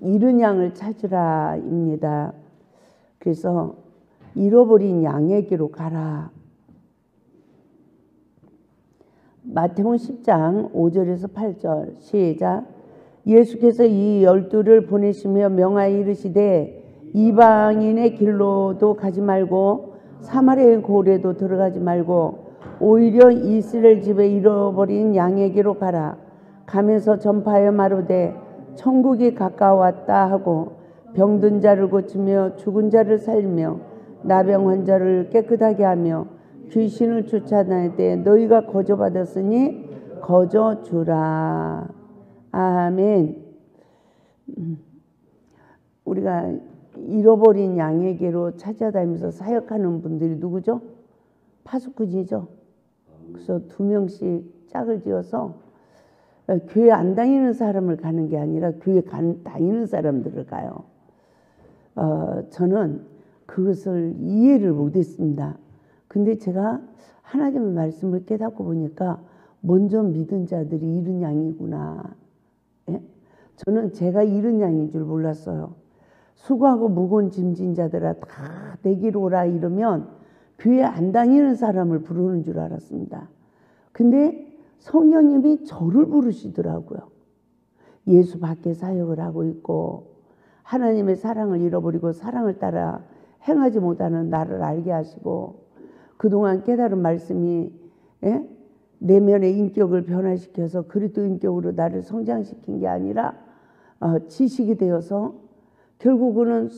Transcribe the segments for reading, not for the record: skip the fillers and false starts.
잃은 양을 찾으라입니다. 그래서 잃어버린 양에게로 가라. 마태복음 10장 5절에서 8절 시작. 예수께서 이 12를 보내시며 명하여 이르시되 이방인의 길로도 가지 말고 사마리아의 고래도 들어가지 말고 오히려 이스라엘 집에 잃어버린 양에게로 가라. 가면서 전파하여 마르되 천국이 가까웠다 하고 병든 자를 고치며 죽은 자를 살리며 나병 환자를 깨끗하게 하며 귀신을 쫓아낼 때 너희가 거저 받았으니 거저 주라. 아멘. 우리가 잃어버린 양에게로 찾아다니면서 사역하는 분들이 누구죠? 파수꾼이죠. 그래서 2명씩 짝을 지어서 교회 안 다니는 사람을 가는 게 아니라 교회 다니는 사람들을 가요. 저는 그것을 이해를 못했습니다. 근데 제가 하나님의 말씀을 깨닫고 보니까 먼저 믿은 자들이 잃은 양이구나. 예? 저는 제가 잃은 양인 줄 몰랐어요. 수고하고 무거운 짐진 자들아 다 내게로 오라 이러면 교회 안 다니는 사람을 부르는 줄 알았습니다. 근데 성령님이 저를 부르시더라고요. 예수 밖에 사역을 하고 있고 하나님의 사랑을 잃어버리고 사랑을 따라 행하지 못하는 나를 알게 하시고 그동안 깨달은 말씀이 내면의 인격을 변화시켜서 그리스도 인격으로 나를 성장시킨 게 아니라 지식이 되어서 결국은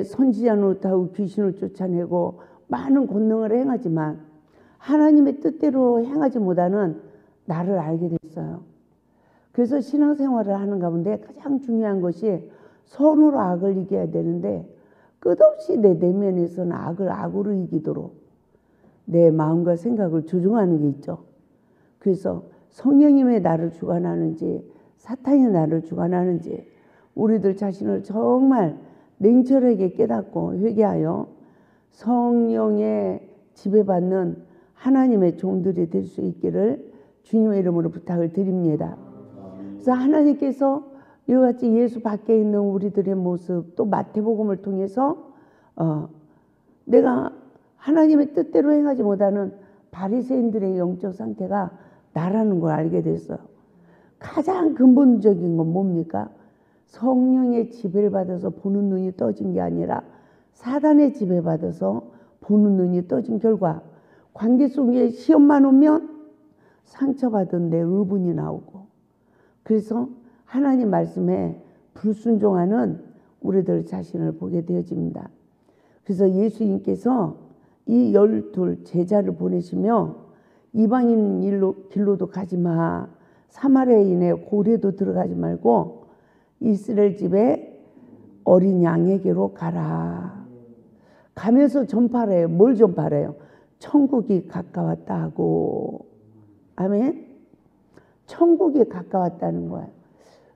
선지자 노릇하고 귀신을 쫓아내고 많은 권능을 행하지만 하나님의 뜻대로 행하지 못하는 나를 알게 됐어요. 그래서 신앙생활을 하는 가운데 가장 중요한 것이 선으로 악을 이겨야 되는데 끝없이 내 내면에서는 악을 악으로 이기도록 내 마음과 생각을 조종하는 게 있죠. 그래서 성령님의 나를 주관하는지 사탄이 나를 주관하는지 우리들 자신을 정말 냉철하게 깨닫고 회개하여 성령의 지배받는 하나님의 종들이 될 수 있기를 주님의 이름으로 부탁을 드립니다. 그래서 하나님께서 이와 같이 예수 밖에 있는 우리들의 모습 또 마태복음을 통해서 내가 하나님의 뜻대로 행하지 못하는 바리새인들의 영적 상태가 나라는 걸 알게 됐어요. 가장 근본적인 건 뭡니까? 성령의 지배를 받아서 보는 눈이 떠진 게 아니라 사단의 지배받아서 보는 눈이 떠진 결과 관계 속에 시험만 오면 상처받은 내 의분이 나오고 그래서 하나님 말씀에 불순종하는 우리들 자신을 보게 되어집니다. 그래서 예수님께서 이 12 제자를 보내시며 이방인 길로도 가지 마. 사마리아인의 고래도 들어가지 말고 이스라엘 집에 어린 양에게로 가라. 가면서 전파래요. 뭘 전파래요? 천국이 가까웠다 하고. 아멘. 천국이 가까웠다는 거예요.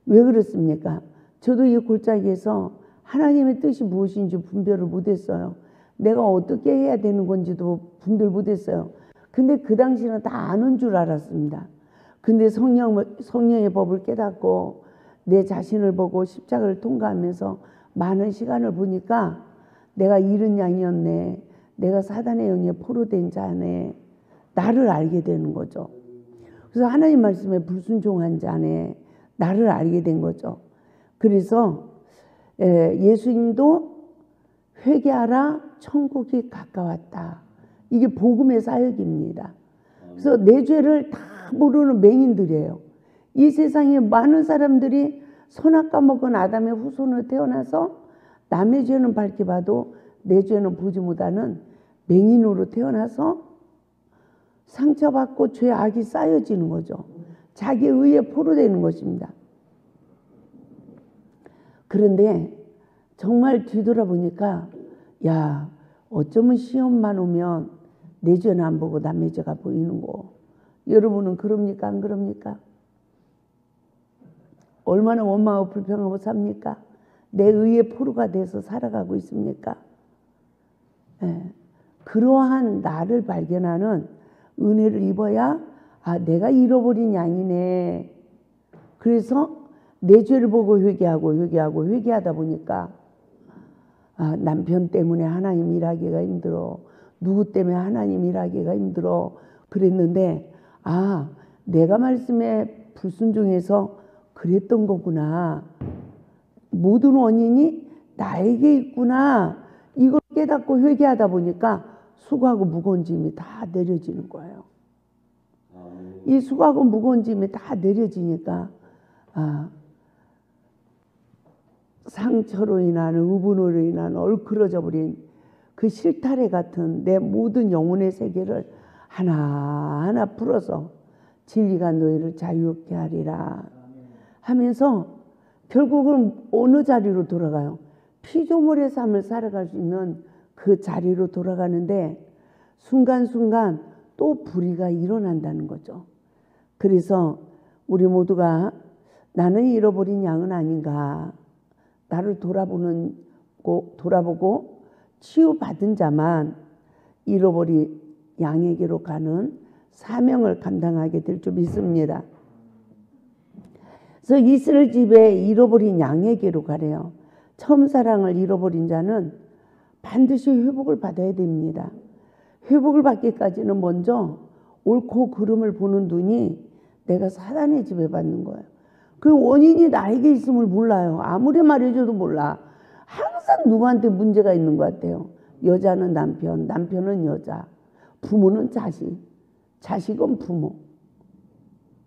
왜 그렇습니까? 저도 이 골짜기에서 하나님의 뜻이 무엇인지 분별을 못했어요. 내가 어떻게 해야 되는 건지도 분별 못했어요. 근데 그 당시는 다 아는 줄 알았습니다. 근데 성령의 법을 깨닫고 내 자신을 보고 십자가를 통과하면서 많은 시간을 보니까 내가 잃은 양이었네. 내가 사단의 영에 포로된 자네. 나를 알게 되는 거죠. 그래서 하나님 말씀에 불순종한 자네. 나를 알게 된 거죠. 그래서 예수님도 회개하라 천국이 가까웠다. 이게 복음의 사역입니다. 그래서 내 죄를 다 모르는 맹인들이에요. 이 세상에 많은 사람들이 선악과 먹은 아담의 후손으로 태어나서 남의 죄는 밝게 봐도 내 죄는 보지 못하는 맹인으로 태어나서 상처받고 죄 악이 쌓여지는 거죠. 자기 의에 포로되는 것입니다. 그런데 정말 뒤돌아보니까 야 어쩌면 시험만 오면 내 죄는 안 보고 남의 죄가 보이는 거. 여러분은 그럽니까 안 그럽니까? 얼마나 원망하고 불평하고 삽니까? 내 의의 포로가 돼서 살아가고 있습니까? 그러한 나를 발견하는 은혜를 입어야 아 내가 잃어버린 양이네. 그래서 내 죄를 보고 회개하다 보니까 남편 때문에 하나님 일하기가 힘들어. 누구 때문에 하나님 일하기가 힘들어. 그랬는데 내가 말씀에 불순종해서 그랬던 거구나. 모든 원인이 나에게 있구나. 이걸 깨닫고 회개하다 보니까 수고하고 무거운 짐이 다 내려지는 거예요. 이 수고하고 무거운 짐이 다 내려지니까 상처로 인한 의분으로 인한 얼클어져 버린 그 실타래 같은 내 모든 영혼의 세계를 하나하나 풀어서 진리가 너희를 자유롭게 하리라 하면서 결국은 어느 자리로 돌아가요? 피조물의 삶을 살아갈 수 있는 그 자리로 돌아가는데 순간순간 또 불의가 일어난다는 거죠. 그래서 우리 모두가 나는 잃어버린 양은 아닌가, 나를 돌아보고 치유받은 자만 잃어버린 양에게로 가는 사명을 감당하게 될 줄 믿습니다. 그래서 이스라엘 집에 잃어버린 양에게로 가래요. 처음 사랑을 잃어버린 자는 반드시 회복을 받아야 됩니다. 회복을 받기까지는 먼저 옳고 그름을 보는 눈이 내가 사단의 지배받는 거예요. 그 원인이 나에게 있음을 몰라요. 아무리 말해줘도 몰라. 항상 누구한테 문제가 있는 것 같아요. 여자는 남편, 남편은 여자, 부모는 자식, 자식은 부모.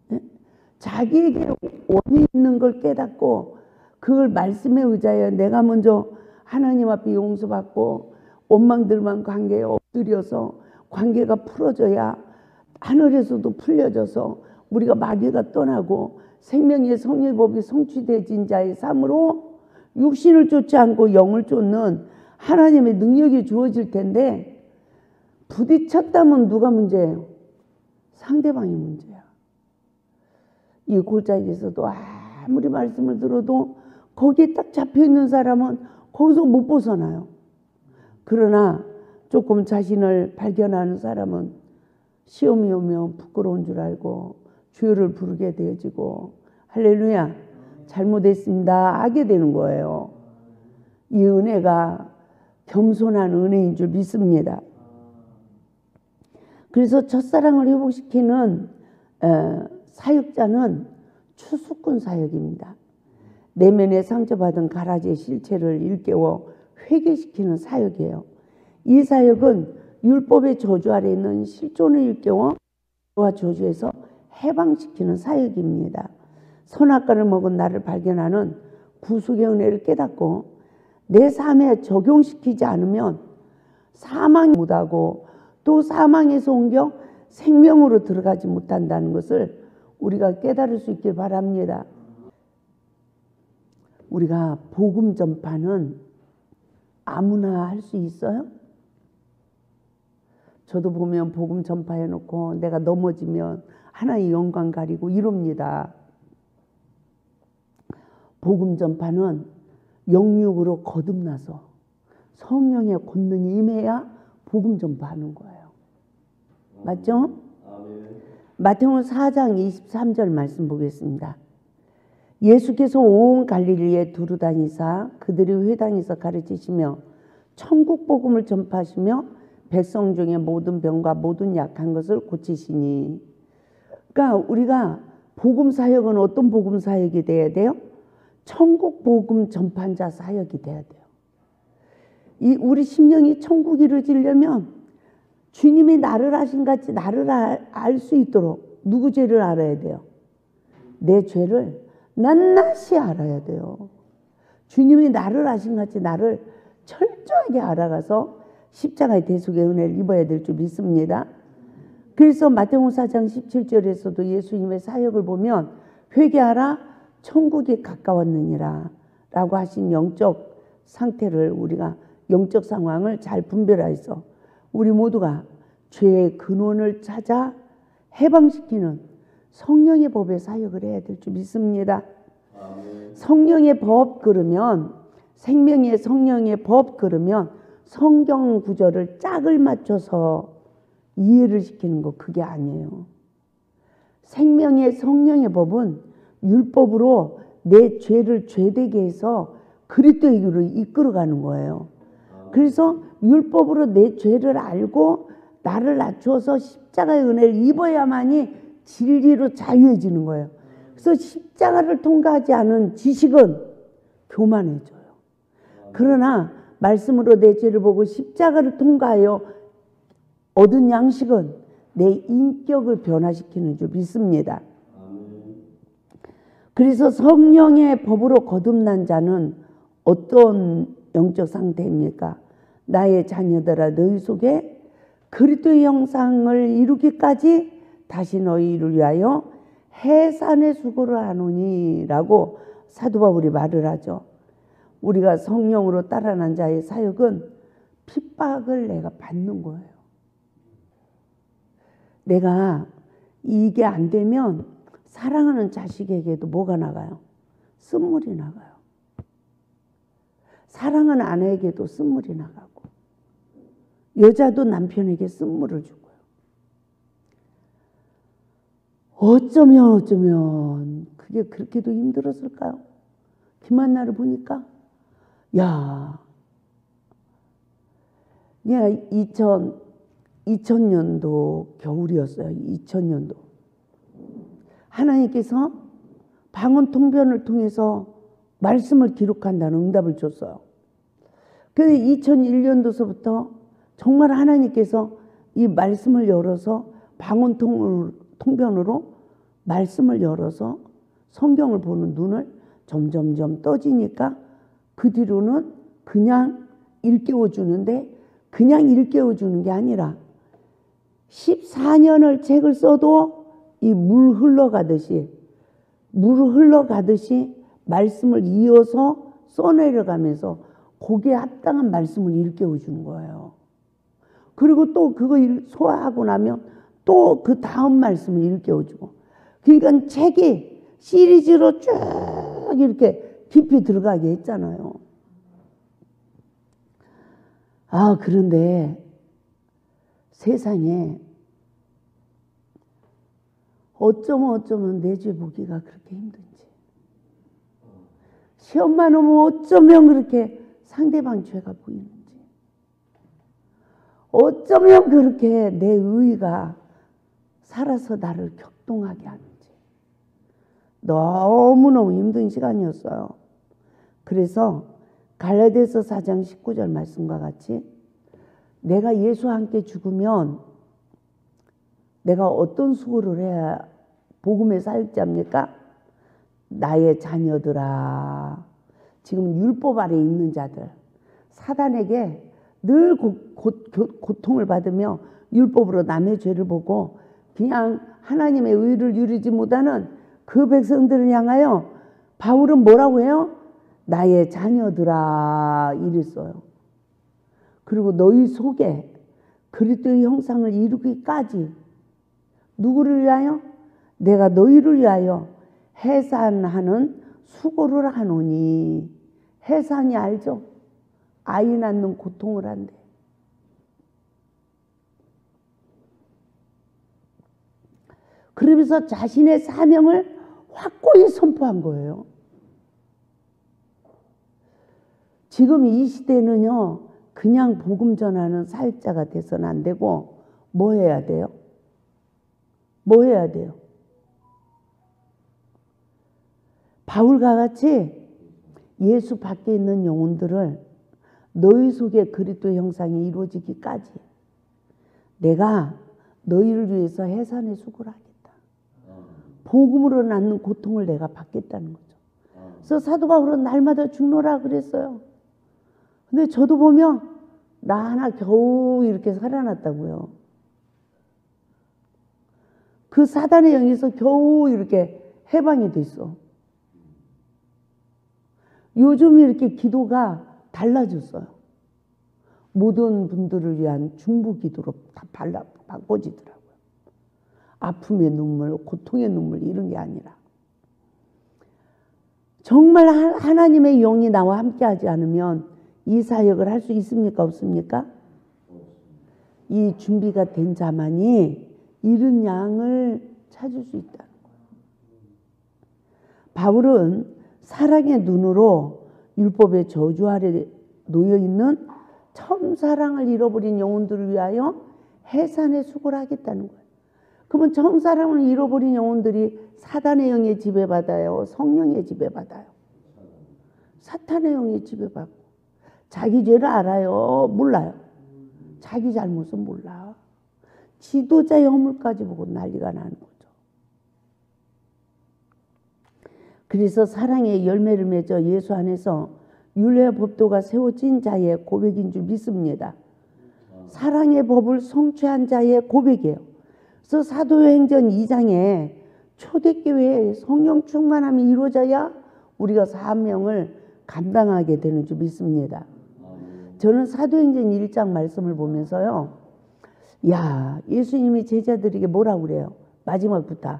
네? 자기에게 원인 있는 걸 깨닫고 그걸 말씀에 의지하여 내가 먼저 하나님 앞에 용서받고 원망들만 관계에 엎드려서 관계가 풀어져야 하늘에서도 풀려져서 우리가 마귀가 떠나고 생명의 성령법이 성취되진 자의 삶으로 육신을 쫓지 않고 영을 쫓는 하나님의 능력이 주어질 텐데 부딪혔다면 누가 문제예요? 상대방이 문제야. 이 골짜기에서도 아무리 말씀을 들어도 거기에 딱 잡혀있는 사람은 거기서 못 벗어나요. 그러나 조금 자신을 발견하는 사람은 시험이 오면 부끄러운 줄 알고 주여를 부르게 되어지고 할렐루야 잘못했습니다 하게 되는 거예요. 이 은혜가 겸손한 은혜인 줄 믿습니다. 그래서 첫사랑을 회복시키는 사역자는 추수꾼 사역입니다. 내면에 상처받은 가라지의 실체를 일깨워 회개시키는 사역이에요. 이 사역은 율법의 저주 아래 있는 실존을 일깨워 저주에서 해방시키는 사역입니다. 선악과를 먹은 나를 발견하는 구속의 은혜를 깨닫고 내 삶에 적용시키지 않으면 사망이 못하고 또 사망에서 옮겨 생명으로 들어가지 못한다는 것을 우리가 깨달을 수 있길 바랍니다. 우리가 복음 전파는 아무나 할 수 있어요? 저도 보면 복음 전파해놓고 내가 넘어지면 하나의 영광 가리고 이럽니다. 복음 전파는 영육으로 거듭나서 성령의 권능이 임해야 복음 전파하는 거예요. 맞죠? 마태복음 4장 23절 말씀 보겠습니다. 예수께서 온 갈릴리에 두루 다니사 그들이 회당에서 가르치시며 천국 복음을 전파하시며 백성 중에 모든 병과 모든 약한 것을 고치시니. 그러니까 우리가 복음 사역은 어떤 복음 사역이 돼야 돼요? 천국 복음 전파자 사역이 돼야 돼요. 이 우리 심령이 천국 이루어지려면 주님이 나를 아신 같이 나를 알 수 있도록 누구 죄를 알아야 돼요? 내 죄를 낱낱이 알아야 돼요. 주님이 나를 아신 같이 나를 철저하게 알아가서 십자가의 대속의 은혜를 입어야 될 줄 믿습니다. 그래서 마태복음 4장 17절에서도 예수님의 사역을 보면 회개하라 천국이 가까웠느니라 라고 하신 영적 상태를 우리가 영적 상황을 잘 분별해서 우리 모두가 죄의 근원을 찾아 해방시키는 성령의 법의 사역을 해야 될 줄 믿습니다. 성령의 법 그러면 생명의 성령의 법 그러면 성경 구절을 짝을 맞춰서 이해를 시키는 거 그게 아니에요. 생명의 성령의 법은 율법으로 내 죄를 죄되게 해서 그리스도에게로 이끌어가는 거예요. 그래서 율법으로 내 죄를 알고 나를 낮추어서 십자가의 은혜를 입어야만이 진리로 자유해지는 거예요. 그래서 십자가를 통과하지 않은 지식은 교만해져요. 그러나 말씀으로 내 죄를 보고 십자가를 통과하여 얻은 양식은 내 인격을 변화시키는 줄 믿습니다. 그래서 성령의 법으로 거듭난 자는 어떤 영적 상태입니까? 나의 자녀들아 너희 속에 그리스도의 형상을 이루기까지 다시 너희를 위하여 해산의 수고를 하노니 라고 사도 바울이 말을 하죠. 우리가 성령으로 따라난 자의 사역은 핍박을 내가 받는 거예요. 내가 이게 안 되면 사랑하는 자식에게도 뭐가 나가요? 쓴물이 나가요. 사랑하는 아내에게도 쓴물이 나가고 여자도 남편에게 쓴물을 주고요. 어쩌면 그게 그렇게도 힘들었을까요? 김한나를 보니까 야 2000년도 겨울이었어요. 2000년도 하나님께서 방언 통변을 통해서 말씀을 기록한다는 응답을 줬어요. 그래서 2001년도서부터 정말 하나님께서 이 말씀을 열어서 방언 통변으로 말씀을 열어서 성경을 보는 눈을 점점점 떠지니까 그 뒤로는 그냥 일깨워 주는데 그냥 일깨워 주는 게 아니라 14년을 책을 써도 이 물 흘러가듯이 말씀을 이어서 써내려가면서 거기에 합당한 말씀을 일깨워 주는 거예요. 그리고 또 그거 소화하고 나면 또 그 다음 말씀을 일깨워 주고 그러니까 책이 시리즈로 쭉 이렇게 깊이 들어가게 했잖아요. 그런데 세상에 어쩌면 내 죄 보기가 그렇게 힘든지 시험만 오면 어쩌면 그렇게 상대방 죄가 보이는지 어쩌면 그렇게 내 의의가 살아서 나를 격동하게 하는지 너무너무 힘든 시간이었어요. 그래서 갈라디아서 4장 19절 말씀과 같이 내가 예수와 함께 죽으면 내가 어떤 수고를 해야 복음의 사역자입니까? 나의 자녀들아 지금 율법 아래 있는 자들 사단에게 늘 고통을 받으며 율법으로 남의 죄를 보고 그냥 하나님의 의를 이루지 못하는 그 백성들을 향하여 바울은 뭐라고 해요? 나의 자녀들아 이랬어요. 그리고 너희 속에 그리스도의 형상을 이루기까지 누구를 위하여? 내가 너희를 위하여 해산하는 수고를 하노니. 해산이 알죠? 아이 낳는 고통을 한대. 그러면서 자신의 사명을 확고히 선포한 거예요. 지금 이 시대는요, 그냥 복음 전하는 사역자가 돼서는 안 되고 뭐 해야 돼요? 뭐 해야 돼요? 바울과 같이 예수 밖에 있는 영혼들을 너희 속에 그리스도의 형상이 이루어지기까지 내가 너희를 위해서 해산의 수고를 하겠다. 복음으로 낳는 고통을 내가 받겠다는 거죠. 그래서 사도 바울은 날마다 죽노라 그랬어요. 근데 저도 보면 나 하나 겨우 이렇게 살아났다고요. 그 사단의 영에서 겨우 이렇게 해방이 됐어. 요즘 이렇게 기도가 달라졌어요. 모든 분들을 위한 중보 기도로 다 바꿔지더라고요. 아픔의 눈물, 고통의 눈물 이런 게 아니라 정말 하나님의 영이 나와 함께하지 않으면 이 사역을 할 수 있습니까? 없습니까? 이 준비가 된 자만이 이른 양을 찾을 수 있다는 거예요. 바울은 사랑의 눈으로 율법의 저주 아래 놓여 있는 첫사랑을 잃어버린 영혼들을 위하여 해산의 수고를 하겠다는 거예요. 그러면 첫사랑을 잃어버린 영혼들이 사단의 영에 지배받아요, 성령의 지배받아요? 사탄의 영에 지배받고. 자기 죄를 알아요, 몰라요? 자기 잘못은 몰라. 지도자의 허물까지 보고 난리가 나는 거죠. 그래서 사랑의 열매를 맺어 예수 안에서 율례와 법도가 세워진 자의 고백인 줄 믿습니다. 사랑의 법을 성취한 자의 고백이에요. 그래서 사도행전 2장에 초대교회에 성령 충만함이 이루어져야 우리가 사명을 감당하게 되는 줄 믿습니다. 저는 사도행전 1장 말씀을 보면서요, 야, 예수님이 제자들에게 뭐라고 그래요? 마지막부터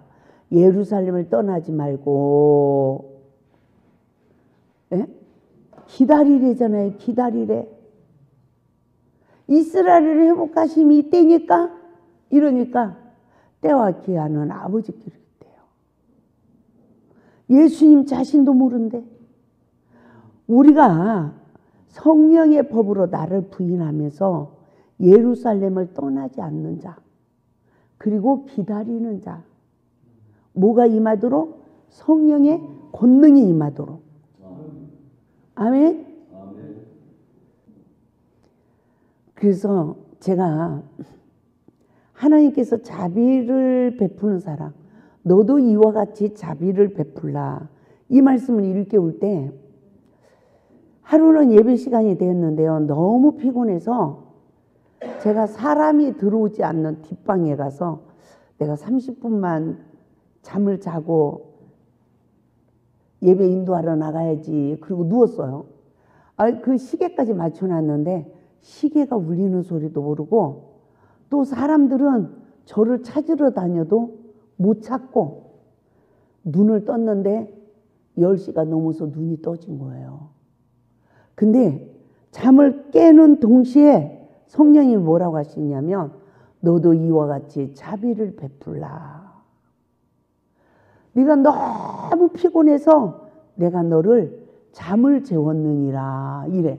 예루살렘을 떠나지 말고, 예? 기다리래잖아요. 기다리래. 이스라엘을 회복하심이 이때니까, 이러니까 때와 기한은 아버지께로 있대요. 예수님 자신도 모른대. 우리가 성령의 법으로 나를 부인하면서 예루살렘을 떠나지 않는 자, 그리고 기다리는 자, 뭐가 임하도록? 성령의 권능이 임하도록. 아멘. 그래서 제가 하나님께서 자비를 베푸는 사람, 너도 이와 같이 자비를 베풀라, 이 말씀을 일깨울 때 하루는 예배 시간이 되었는데요, 너무 피곤해서 제가 사람이 들어오지 않는 뒷방에 가서 내가 30분만 잠을 자고 예배 인도하러 나가야지, 그리고 누웠어요. 그 시계까지 맞춰놨는데 시계가 울리는 소리도 모르고, 또 사람들은 저를 찾으러 다녀도 못 찾고, 눈을 떴는데 10시가 넘어서 눈이 떠진 거예요. 근데 잠을 깨는 동시에 성령님이 뭐라고 하시냐면, 너도 이와 같이 자비를 베풀라. 네가 너무 피곤해서 내가 너를 잠을 재웠느니라, 이래.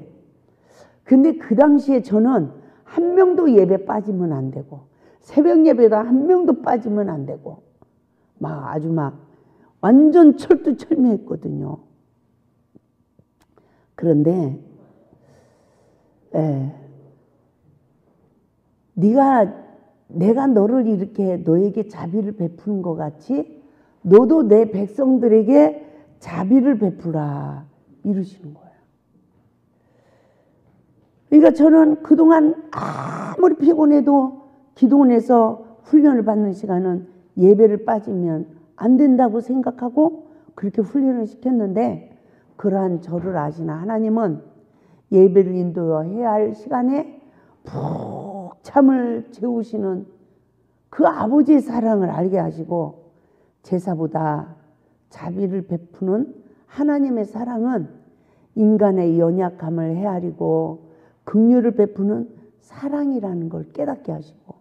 근데 그 당시에 저는 한 명도 예배 빠지면 안 되고, 새벽 예배도 한 명도 빠지면 안 되고, 아주 완전 철두철미했거든요. 그런데 내가 너를 이렇게 너에게 자비를 베푸는 것 같이 너도 내 백성들에게 자비를 베푸라, 이러시는 거예요. 그러니까 저는 그동안 아무리 피곤해도 기도원에서 훈련을 받는 시간은 예배를 빠지면 안 된다고 생각하고 그렇게 훈련을 시켰는데, 그러한 저를 아시나 하나님은 예배를 인도해야 할 시간에 푹 잠을 재우시는 그 아버지의 사랑을 알게 하시고, 제사보다 자비를 베푸는 하나님의 사랑은 인간의 연약함을 헤아리고 긍휼을 베푸는 사랑이라는 걸 깨닫게 하시고,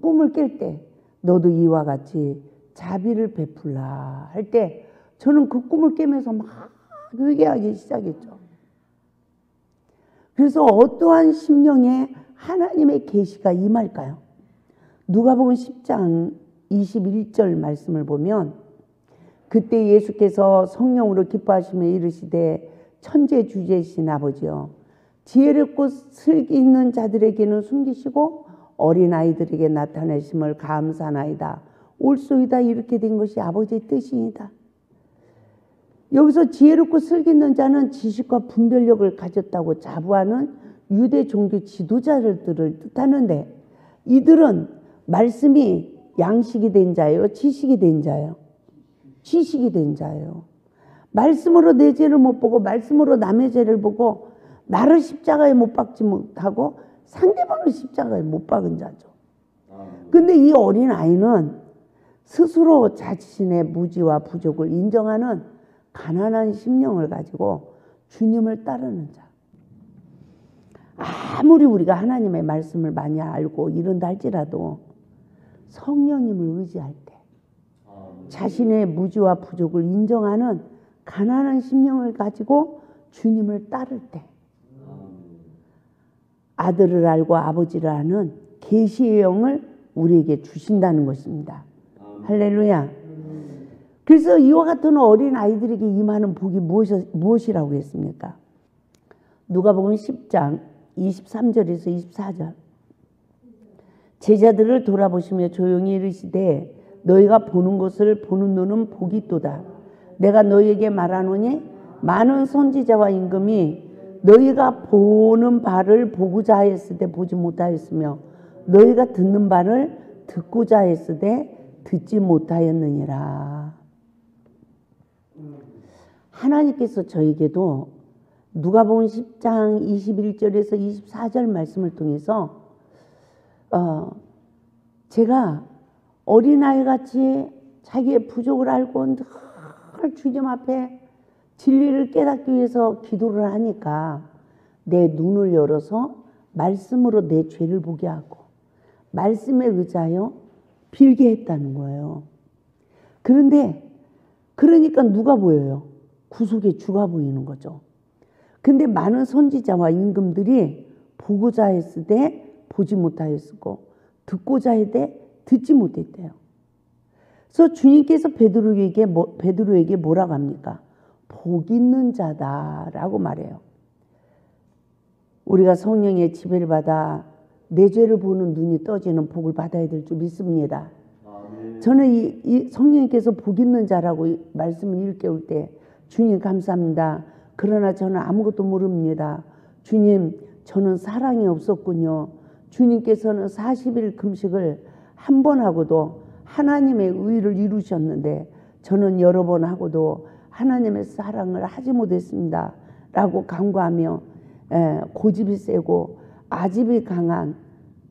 꿈을 깰 때 너도 이와 같이 자비를 베풀라 할 때 저는 그 꿈을 깨면서 막 회개하기 시작했죠. 그래서 어떠한 심령에 하나님의 계시가 임할까요? 누가복음 10장 21절 말씀을 보면, 그때 예수께서 성령으로 기뻐하시며 이르시되, 천재주제이신 아버지여, 지혜롭고 슬기 있는 자들에게는 숨기시고 어린아이들에게 나타내심을 감사나이다. 옳소이다. 이렇게 된 것이 아버지의 뜻이니다. 여기서 지혜롭고 슬기 있는 자는 지식과 분별력을 가졌다고 자부하는 유대 종교 지도자들을 뜻하는데, 이들은 말씀이 양식이 된 자예요, 지식이 된 자예요? 지식이 된 자예요. 말씀으로 내 죄를 못 보고 말씀으로 남의 죄를 보고 나를 십자가에 못 박지 못하고 상대방을 십자가에 못 박은 자죠. 근데 이 어린아이는 스스로 자신의 무지와 부족을 인정하는 가난한 심령을 가지고 주님을 따르는 자. 아무리 우리가 하나님의 말씀을 많이 알고 이런다 할지라도 성령님을 의지할 때 자신의 무지와 부족을 인정하는 가난한 심령을 가지고 주님을 따를 때 아들을 알고 아버지를 아는 계시의 영을 우리에게 주신다는 것입니다. 할렐루야. 그래서 이와 같은 어린 아이들에게 임하는 복이 무엇이라고 했습니까? 누가복음 10장 23절에서 24절. 제자들을 돌아보시며 조용히 이르시되 너희가 보는 것을 보는 눈은 복이 있도다. 내가 너희에게 말하노니 많은 선지자와 임금이 너희가 보는 바를 보고자 하였으되 보지 못하였으며 너희가 듣는 바를 듣고자 하였으되 듣지 못하였느니라. 하나님께서 저에게도 누가복음 10장 21절에서 24절 말씀을 통해서 제가 어린아이같이 자기의 부족을 알고 늘 주님 앞에 진리를 깨닫기 위해서 기도를 하니까 내 눈을 열어서 말씀으로 내 죄를 보게 하고 말씀에 의지하여 빌게 했다는 거예요. 그러니까 누가 보여요? 구속의 주가 보이는 거죠. 근데 많은 선지자와 임금들이 보고자 했으되 보지 못하였고 듣고자 했되 듣지 못했대요. 그래서 주님께서 베드로에게 뭐라고 합니까? 복 있는 자다라고 말해요. 우리가 성령의 지배를 받아 내 죄를 보는 눈이 떠지는 복을 받아야 될 줄 믿습니다. 저는 이 성령님께서 복 있는 자라고 말씀을 일깨울 때 주님 감사합니다. 그러나 저는 아무것도 모릅니다. 주님, 저는 사랑이 없었군요. 주님께서는 40일 금식을 한 번 하고도 하나님의 의를 이루셨는데 저는 여러 번 하고도 하나님의 사랑을 하지 못했습니다. 라고 간구하며 고집이 세고 아집이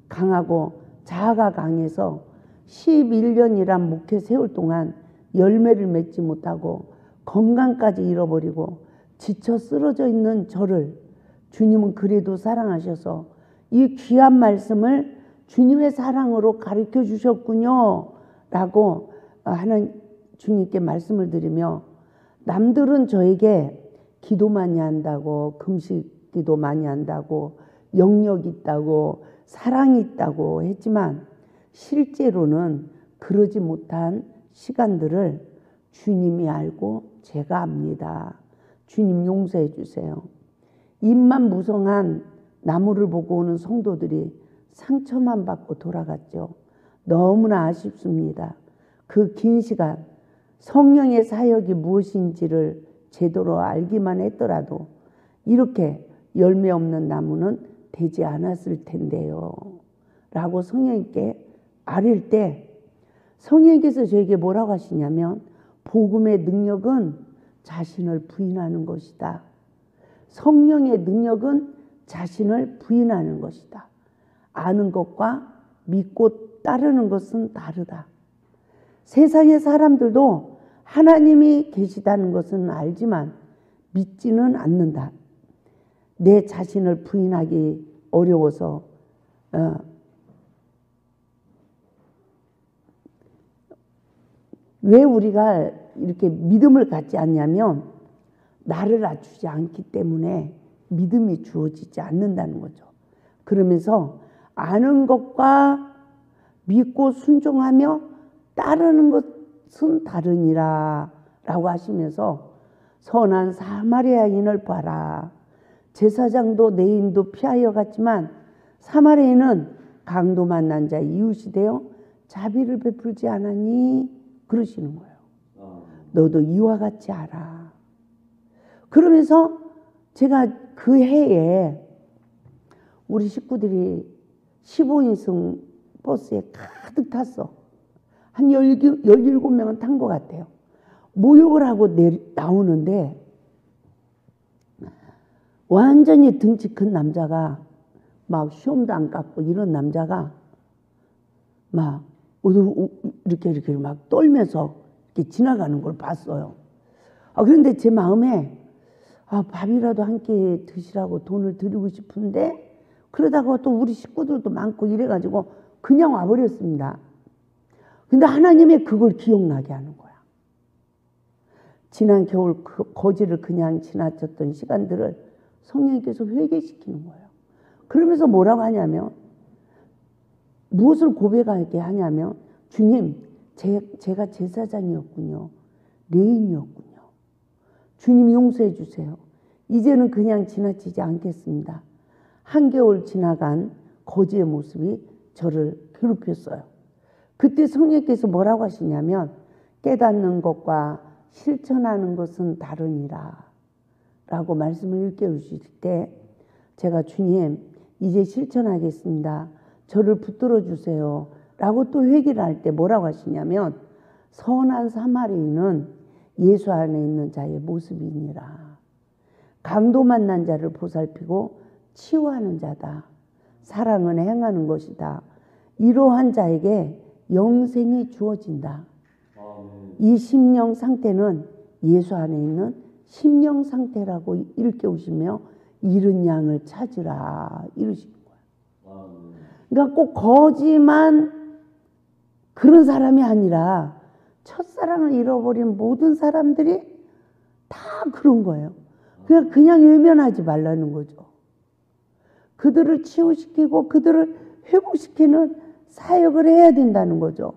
강하고 자아가 강해서 11년이란 목회 세월 동안 열매를 맺지 못하고 건강까지 잃어버리고 지쳐 쓰러져 있는 저를 주님은 그래도 사랑하셔서 이 귀한 말씀을 주님의 사랑으로 가르쳐 주셨군요 라고 주님께 말씀을 드리며 남들은 저에게 기도 많이 한다고 금식 기도 많이 한다고 영역 있다고 사랑이 있다고 했지만 실제로는 그러지 못한 시간들을 주님이 알고 제가 압니다. 주님 용서해 주세요. 입만 무성한 나무를 보고 오는 성도들이 상처만 받고 돌아갔죠. 너무나 아쉽습니다. 그 긴 시간 성령의 사역이 무엇인지를 제대로 알기만 했더라도 이렇게 열매 없는 나무는 되지 않았을 텐데요. 라고 성령님께 아릴 때 성령님께서 저에게 뭐라고 하시냐면 복음의 능력은 자신을 부인하는 것이다. 성령의 능력은 자신을 부인하는 것이다. 아는 것과 믿고 따르는 것은 다르다. 세상의 사람들도 하나님이 계시다는 것은 알지만 믿지는 않는다. 내 자신을 부인하기 어려워서 왜 우리가 이렇게 믿음을 갖지 않냐면 나를 낮추지 않기 때문에 믿음이 주어지지 않는다는 거죠. 그러면서 아는 것과 믿고 순종하며 따르는 것은 다르니라 라고 하시면서 선한 사마리아인을 봐라. 제사장도 내인도 피하여 갔지만 사마리아인은 강도 만난 자 이웃이 되어 자비를 베풀지 않았니? 그러시는 거예요. 너도 이와 같이 하라. 그러면서 제가 그 해에 우리 식구들이 15인승 버스에 가득 탔어. 한 17명은 탄 것 같아요. 모욕을 하고 나오는데 완전히 등치 큰 남자가 막 시험도 안 깎고 이런 남자가 막 이렇게 막 떨면서 이렇게 지나가는 걸 봤어요. 그런데 제 마음에 밥이라도 한 끼 드시라고 돈을 드리고 싶은데 그러다가 또 우리 식구들도 많고 이래가지고 그냥 와버렸습니다. 근데 하나님이 그걸 기억나게 하는 거야. 지난 겨울 거지를 그냥 지나쳤던 시간들을 성령님께서 회개시키는 거예요. 그러면서 뭐라고 하냐면, 무엇을 고백하게 하냐면, 주님, 제가 제사장이었군요. 레인이었군요. 주님 용서해 주세요. 이제는 그냥 지나치지 않겠습니다. 한겨울 지나간 거지의 모습이 저를 괴롭혔어요. 그때 성령께서 뭐라고 하시냐면, 깨닫는 것과 실천하는 것은 다르니라 라고 말씀을 일깨우실 때, 제가 주님 이제 실천하겠습니다. 저를 붙들어 주세요 라고 또 회개를 할 때 뭐라고 하시냐면, 선한 사마리인은 예수 안에 있는 자의 모습이니라. 강도 만난 자를 보살피고 치유하는 자다. 사랑은 행하는 것이다. 이러한 자에게 영생이 주어진다. 이 심령 상태는 예수 안에 있는 심령 상태라고 일깨우시며 잃은 양을 찾으라 이러시는 거예요. 그러니까 꼭 거지만 그런 사람이 아니라 첫사랑을 잃어버린 모든 사람들이 다 그런 거예요. 그냥 외면하지 말라는 거죠. 그들을 치유시키고 그들을 회복시키는 사역을 해야 된다는 거죠.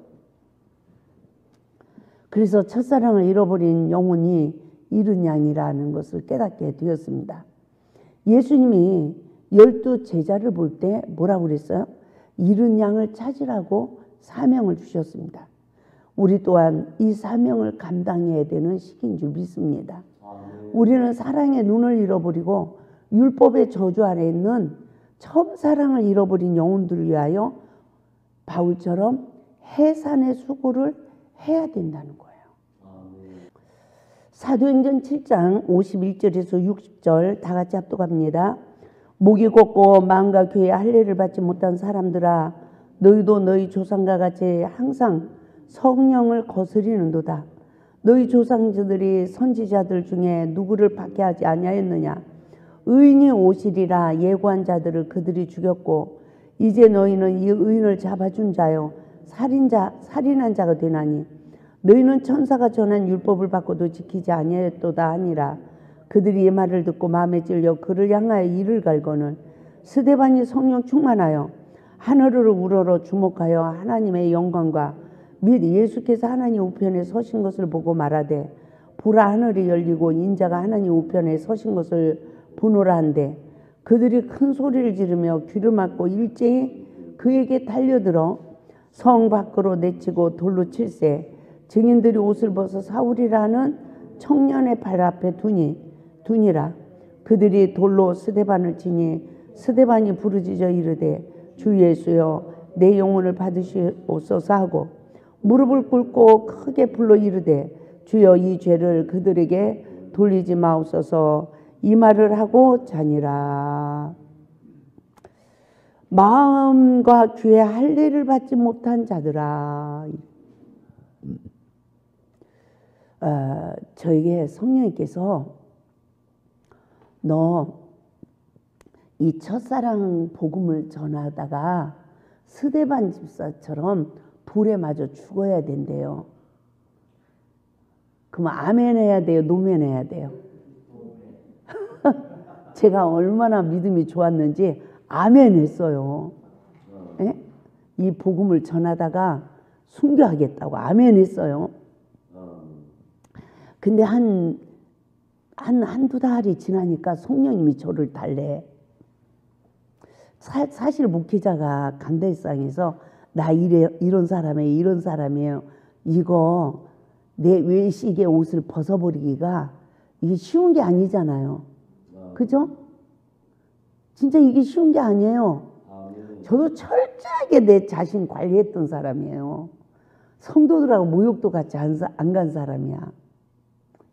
그래서 첫사랑을 잃어버린 영혼이 잃은 양이라는 것을 깨닫게 되었습니다. 예수님이 12 제자를 볼 때 뭐라고 그랬어요? 잃은 양을 찾으라고 사명을 주셨습니다. 우리 또한 이 사명을 감당해야 되는 시기인 줄 믿습니다. 우리는 사랑의 눈을 잃어버리고 율법의 저주 아래 있는 처음 사랑을 잃어버린 영혼들을 위하여 바울처럼 해산의 수고를 해야 된다는 거예요. 사도행전 7장 51절에서 60절 다 같이 합독합니다. 목이 곧고 마음과 교회의 할례를 받지 못한 사람들아, 너희도 너희 조상과 같이 항상 성령을 거스리는도다. 너희 조상들이 선지자들 중에 누구를 박해하지 아니하였느냐? 의인이 오시리라 예고한 자들을 그들이 죽였고, 이제 너희는 이 의인을 잡아준 자요 살인한 자가 되나니, 너희는 천사가 전한 율법을 받고도 지키지 아니하였도다 하니라. 그들이 이 말을 듣고 마음에 찔려 그를 향하여 이를 갈거늘 스데반이 성령 충만하여 하늘을 우러러 주목하여 하나님의 영광과 및 예수께서 하나님 우편에 서신 것을 보고 말하되, 보라 하늘이 열리고 인자가 하나님 우편에 서신 것을 보노라 한데, 그들이 큰 소리를 지르며 귀를 막고 일제히 그에게 달려들어 성 밖으로 내치고 돌로 칠세. 증인들이 옷을 벗어 사울이라는 청년의 발 앞에 두니라. 그들이 돌로 스데반을 치니 스데반이 부르짖어 이르되, 주 예수여 내 영혼을 받으시옵소서 하고 무릎을 꿇고 크게 불러 이르되, 주여 이 죄를 그들에게 돌리지 마옵소서. 이 말을 하고 자니라. 마음과 귀의 할례를 받지 못한 자들아, 저에게 성령님께서 너 이 첫사랑 복음을 전하다가 스데반 집사처럼 돌에 맞아 죽어야 된대요. 그러면 아멘 해야 돼요? 노멘 해야 돼요? 제가 얼마나 믿음이 좋았는지 아멘 했어요. 예? 이 복음을 전하다가 순교하겠다고 아멘 했어요. 근데 한두 달이 지나니까 성령님이 저를 달래. 사실 목회자가 강대상에서 나 이런 사람이에요. 이거 내 외식의 옷을 벗어버리기가 이게 쉬운 게 아니잖아요. 그죠? 진짜 이게 쉬운 게 아니에요. 저도 철저하게 내 자신 관리했던 사람이에요. 성도들하고 모욕도 같이 안 간 사람이야.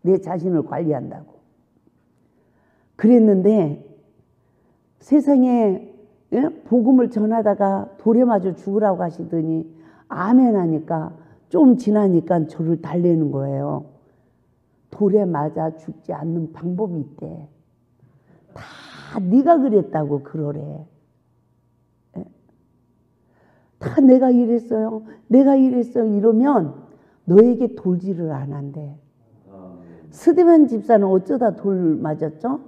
내 자신을 관리한다고. 그랬는데 세상에 복음을 전하다가 돌에 맞아 죽으라고 하시더니 아멘 하니까 좀 지나니까 저를 달래는 거예요. 돌에 맞아 죽지 않는 방법이 있대. 다 네가 그랬다고 그러래. 다 내가 이랬어요 이러면 너에게 돌지를 안 한대. 스데반 집사는 어쩌다 돌 맞았죠?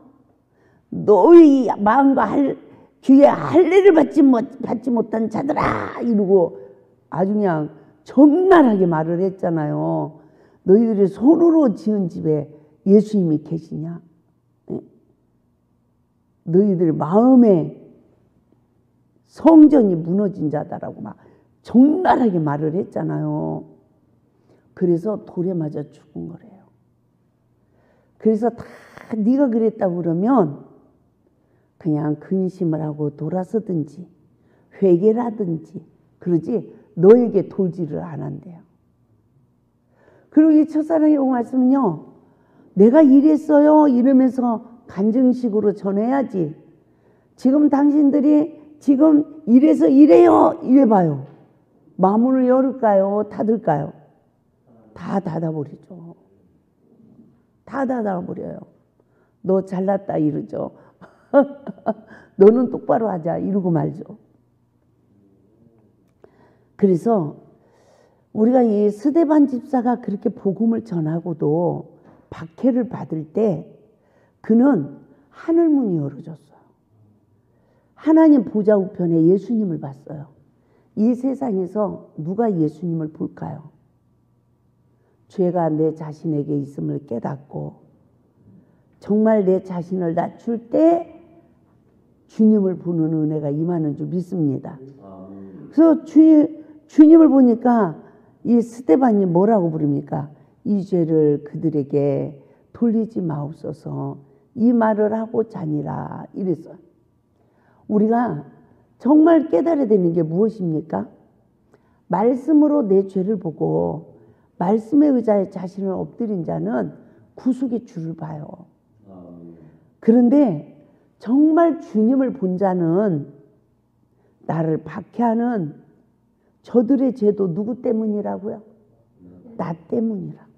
너희 마음과 귀에 할례를 받지 못한 자들아 이러고 아주 그냥 적나라하게 말을 했잖아요. 너희들이 손으로 지은 집에 예수님이 계시냐? 너희들 마음에 성전이 무너진 자다라고 막 적나라하게 말을 했잖아요. 그래서 돌에 맞아 죽은 거래요. 그래서 다 네가 그랬다고 그러면 그냥 근심을 하고 돌아서든지 회개를 하든지 그러지 너에게 돌지를 안 한대요. 그리고 이 첫사랑의 말씀은요. 내가 이랬어요 이러면서 간증식으로 전해야지. 지금 당신들이 지금 이래서 이래요 이래봐요. 마음을 열을까요? 닫을까요? 다 닫아버리죠. 다 닫아버려요. 너 잘났다 이러죠. 너는 똑바로 하자 이러고 말죠. 그래서 우리가 이 스데반 집사가 그렇게 복음을 전하고도 박해를 받을 때 그는 하늘문이 열어졌어요. 하나님 보좌 우편에 예수님을 봤어요. 이 세상에서 누가 예수님을 볼까요? 죄가 내 자신에게 있음을 깨닫고 정말 내 자신을 낮출 때 주님을 보는 은혜가 임하는 줄 믿습니다. 그래서 주님을 보니까 이 스데반이 뭐라고 부릅니까? 이 죄를 그들에게 돌리지 마옵소서 이 말을 하고 자니라 이랬어요. 우리가 정말 깨달아야 되는 게 무엇입니까? 말씀으로 내 죄를 보고 말씀의 의자에 자신을 엎드린 자는 구속의 줄을 봐요. 그런데 정말 주님을 본 자는 나를 박해하는 저들의 죄도 누구 때문이라고요? 나 때문이라고.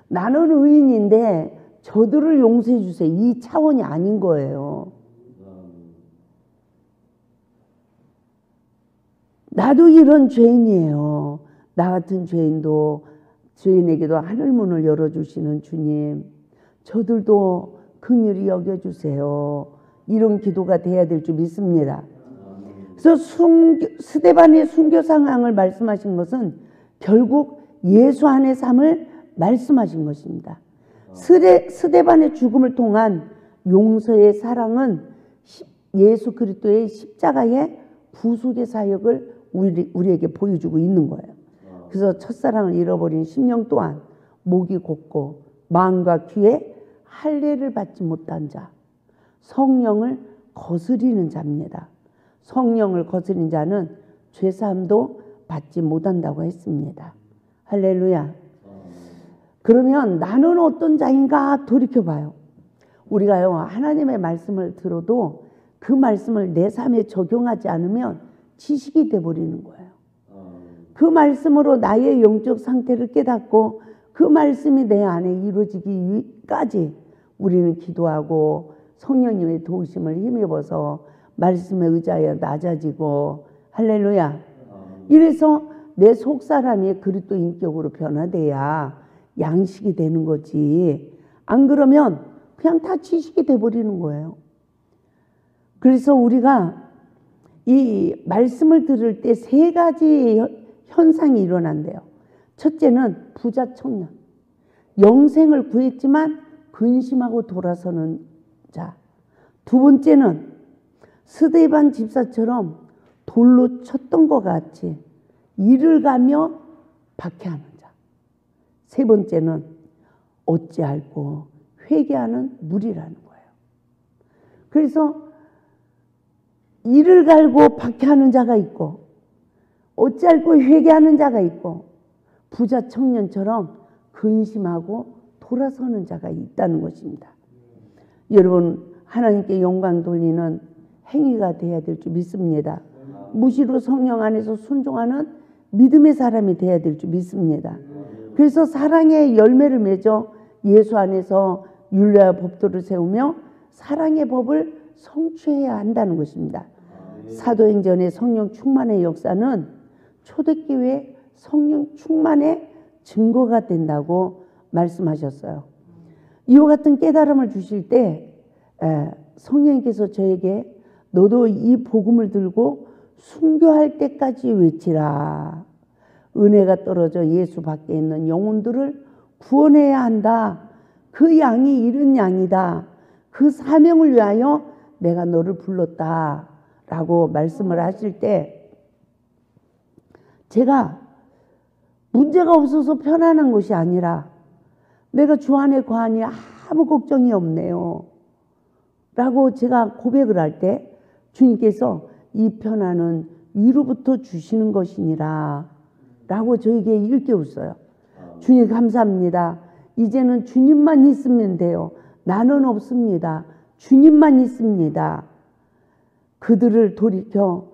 나는 의인인데 저들을 용서해 주세요. 이 차원이 아닌 거예요. 나도 이런 죄인이에요. 나 같은 죄인에게도 하늘문을 열어주시는 주님. 저들도 긍휼히 여겨주세요. 이런 기도가 돼야 될 줄 믿습니다. 그래서 스데반의 순교 상황을 말씀하신 것은 결국 예수 안의 삶을 말씀하신 것입니다. 스데반의 죽음을 통한 용서의 사랑은 예수 그리스도의 십자가의 부속의 사역을 우리에게 보여주고 있는 거예요. 그래서 첫사랑을 잃어버린 심령 또한 목이 곧고 마음과 귀에 할례를 받지 못한 자, 성령을 거스리는 자입니다. 성령을 거스린 자는 죄사함도 받지 못한다고 했습니다. 할렐루야. 그러면 나는 어떤 자인가 돌이켜봐요. 우리가요 하나님의 말씀을 들어도 그 말씀을 내 삶에 적용하지 않으면 지식이 돼버리는 거예요. 그 말씀으로 나의 영적 상태를 깨닫고 그 말씀이 내 안에 이루어지기까지 우리는 기도하고 성령님의 도우심을 힘입어서 말씀에 의지하여 낮아지고 할렐루야. 이래서 내 속사람이 그리스도 인격으로 변화돼야 양식이 되는 거지. 안 그러면 그냥 다 지식이 돼버리는 거예요. 그래서 우리가 이 말씀을 들을 때 세 가지 현상이 일어난대요. 첫째는 부자 청년. 영생을 구했지만 근심하고 돌아서는 자. 두 번째는 스데반 집사처럼 돌로 쳤던 것 같이 이를 가며 박해하는 자. 세 번째는 어찌할꼬 회개하는 무리라는 거예요. 그래서 이를 갈고 박해하는 자가 있고 어찌할꼬 회개하는 자가 있고 부자 청년처럼 근심하고 돌아서는 자가 있다는 것입니다. 여러분 하나님께 영광 돌리는 행위가 돼야 될 줄 믿습니다. 무시로 성령 안에서 순종하는 믿음의 사람이 돼야 될 줄 믿습니다. 그래서 사랑의 열매를 맺어 예수 안에서 율례와 법도를 세우며 사랑의 법을 성취해야 한다는 것입니다. 사도행전의 성령 충만의 역사는 초대교회 성령 충만의 증거가 된다고 말씀하셨어요. 이와 같은 깨달음을 주실 때 성령님께서 저에게 너도 이 복음을 들고 순교할 때까지 외치라. 은혜가 떨어져 예수 밖에 있는 영혼들을 구원해야 한다. 그 양이 이른 양이다. 그 사명을 위하여 내가 너를 불렀다. 라고 말씀을 하실 때 제가 문제가 없어서 편안한 것이 아니라 내가 주 안에 거하니 아무 걱정이 없네요. 라고 제가 고백을 할 때 주님께서 이 편안은 위로부터 주시는 것이니라 라고 저에게 일깨웠어요. 주님 감사합니다. 이제는 주님만 있으면 돼요. 나는 없습니다. 주님만 있습니다. 그들을 돌이켜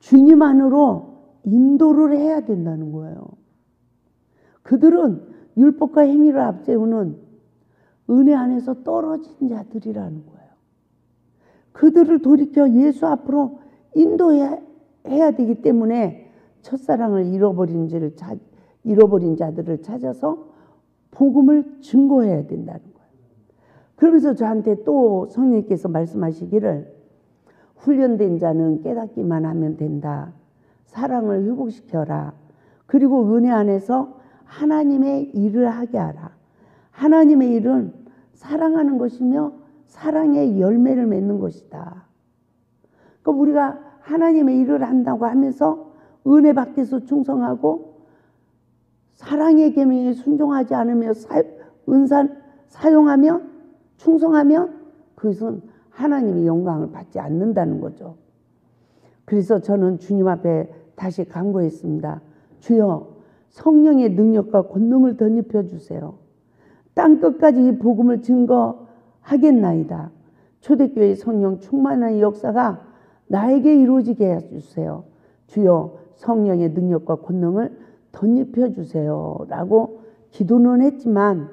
주님 안으로 인도를 해야 된다는 거예요. 그들은 율법과 행위를 앞세우는 은혜 안에서 떨어진 자들이라는 거예요. 그들을 돌이켜 예수 앞으로 인도해야 되기 때문에 첫사랑을 잃어버린 자들을 찾아서 복음을 증거해야 된다는 거예요. 그러면서 저한테 또 성령님께서 말씀하시기를 훈련된 자는 깨닫기만 하면 된다. 사랑을 회복시켜라. 그리고 은혜 안에서 하나님의 일을 하게 하라. 하나님의 일은 사랑하는 것이며 사랑의 열매를 맺는 것이다. 그러니까 우리가 하나님의 일을 한다고 하면서 은혜 밖에서 충성하고 사랑의 계명에 순종하지 않으며 사용하면 충성하면 그것은 하나님의 영광을 받지 않는다는 거죠. 그래서 저는 주님 앞에 다시 간구했습니다. 주여 성령의 능력과 권능을 덧입혀 주세요. 땅끝까지 이 복음을 증거하겠나이다. 초대교회 성령 충만한 역사가 나에게 이루어지게 해주세요. 주여 성령의 능력과 권능을 덧입혀 주세요. 라고 기도는 했지만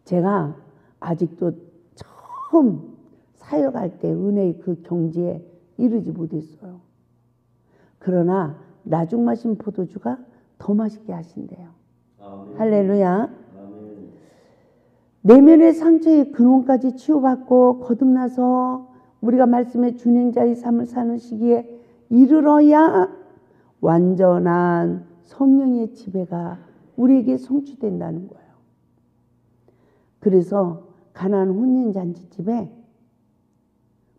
제가 아직도 처음 사역할 때 은혜의 그 경지에 이르지 못했어요. 그러나 나중 마신 포도주가 더 맛있게 하신대요. 아멘. 할렐루야. 아멘. 내면의 상처의 근원까지 치유받고 거듭나서 우리가 말씀의 준행자의 삶을 사는 시기에 이르러야 완전한 성령의 지배가 우리에게 성취된다는 거예요. 그래서 가나안 혼인잔치집에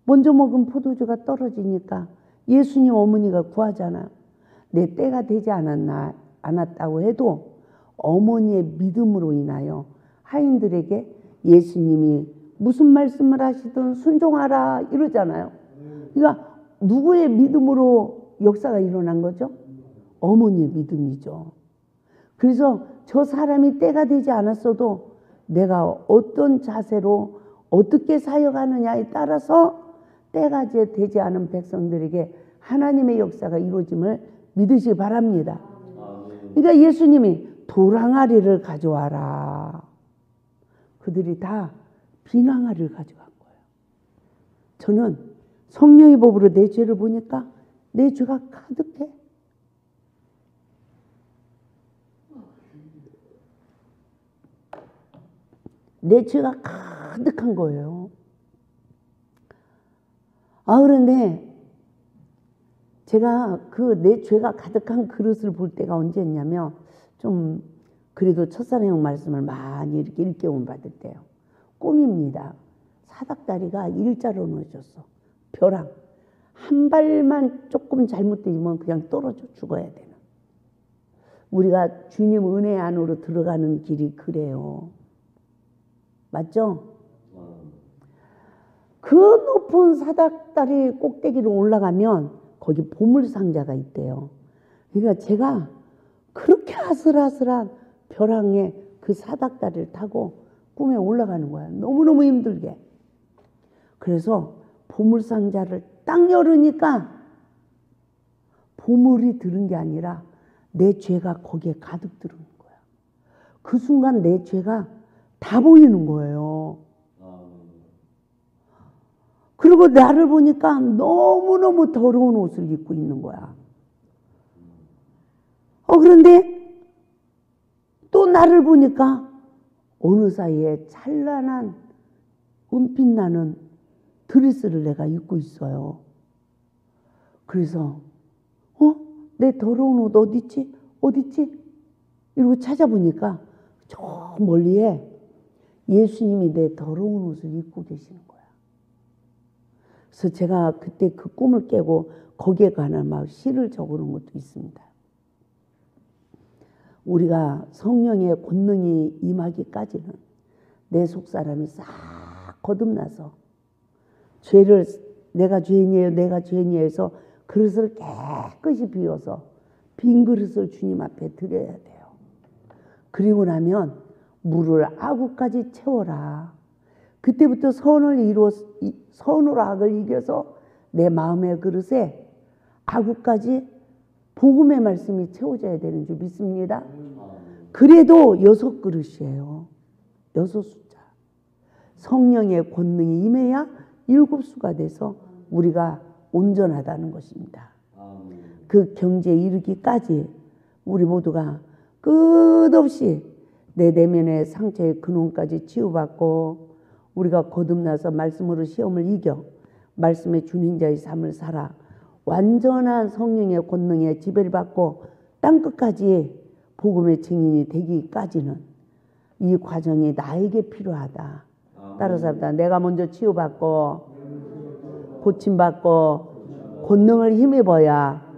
먼저 먹은 포도주가 떨어지니까 예수님 어머니가 구하잖아요. 내 때가 되지 않았다고 해도 어머니의 믿음으로 인하여 하인들에게 예수님이 무슨 말씀을 하시든 순종하라 이러잖아요. 그러니까 누구의 믿음으로 역사가 일어난 거죠? 어머니의 믿음이죠. 그래서 저 사람이 때가 되지 않았어도 내가 어떤 자세로 어떻게 사역하느냐에 따라서 때가 되지 않은 백성들에게 하나님의 역사가 이루어짐을 믿으시기 바랍니다. 그러니까 예수님이 돌항아리를 가져와라. 그들이 다 빈항아리를 가져간 거예요. 저는 성령의 법으로 내 죄를 보니까 내 죄가 가득해. 내 죄가 가득한 거예요. 그런데 제가 그 내 죄가 가득한 그릇을 볼 때가 언제였냐면 좀 그래도 첫사랑 말씀을 많이 이렇게 일깨움 받을 때요. 꿈입니다. 사닥다리가 일자로 놓여졌어. 벼랑. 한 발만 조금 잘못되면 그냥 떨어져 죽어야 되는. 우리가 주님 은혜 안으로 들어가는 길이 그래요. 맞죠? 그 높은 사닥다리 꼭대기로 올라가면 거기 보물상자가 있대요. 그러니까 제가 그렇게 아슬아슬한 벼랑에 그 사닥다리를 타고 꿈에 올라가는 거야. 너무너무 힘들게. 그래서 보물상자를 딱 열으니까 보물이 들은 게 아니라 내 죄가 거기에 가득 들은 거야. 그 순간 내 죄가 다 보이는 거예요. 그리고 나를 보니까 너무너무 더러운 옷을 입고 있는 거야. 그런데 또 나를 보니까 어느 사이에 찬란한 은빛 나는 드레스를 내가 입고 있어요. 그래서 내 더러운 옷 어딨지? 어딨지? 이러고 찾아보니까 저 멀리에 예수님이 내 더러운 옷을 입고 계시는 거야. 그래서 제가 그때 그 꿈을 깨고 거기에 관한 막 시를 적어놓은 것도 있습니다. 우리가 성령의 권능이 임하기까지는 내 속사람이 싹 거듭나서 죄를 내가 죄인이에요 내가 죄인이에요 해서 그릇을 깨끗이 비워서 빈 그릇을 주님 앞에 드려야 돼요. 그리고 나면 물을 아구까지 채워라. 그때부터 선으로 악을 이겨서 내 마음의 그릇에 아구까지 복음의 말씀이 채워져야 되는 줄 믿습니다. 그래도 6그릇이에요. 6숫자. 성령의 권능이 임해야 7수가 돼서 우리가 온전하다는 것입니다. 그 경지에 이르기까지 우리 모두가 끝없이 내 내면의 상처의 근원까지 치유받고 우리가 거듭나서 말씀으로 시험을 이겨 말씀의 준행자의 삶을 살아 완전한 성령의 권능에 지배를 받고 땅끝까지 복음의 증인이 되기까지는 이 과정이 나에게 필요하다. 따라서 합니다. 내가 먼저 치유받고 고침받고 권능을 힘입어야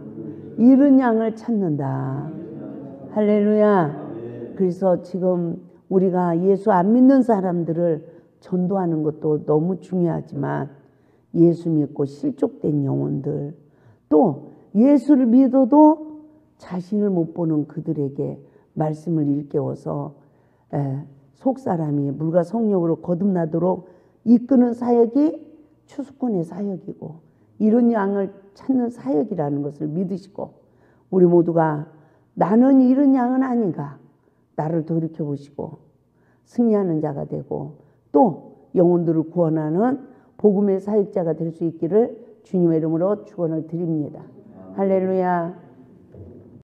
잃은 양을 찾는다. 할렐루야. 그래서 지금 우리가 예수 안 믿는 사람들을 전도하는 것도 너무 중요하지만 예수 믿고 실족된 영혼들 또 예수를 믿어도 자신을 못 보는 그들에게 말씀을 일깨워서 속사람이 물과 성령으로 거듭나도록 이끄는 사역이 추수꾼의 사역이고 이런 양을 찾는 사역이라는 것을 믿으시고 우리 모두가 나는 이런 양은 아닌가 나를 돌이켜보시고 승리하는 자가 되고 또 영혼들을 구원하는 복음의 사역자가 될 수 있기를 주님의 이름으로 축원을 드립니다. 할렐루야.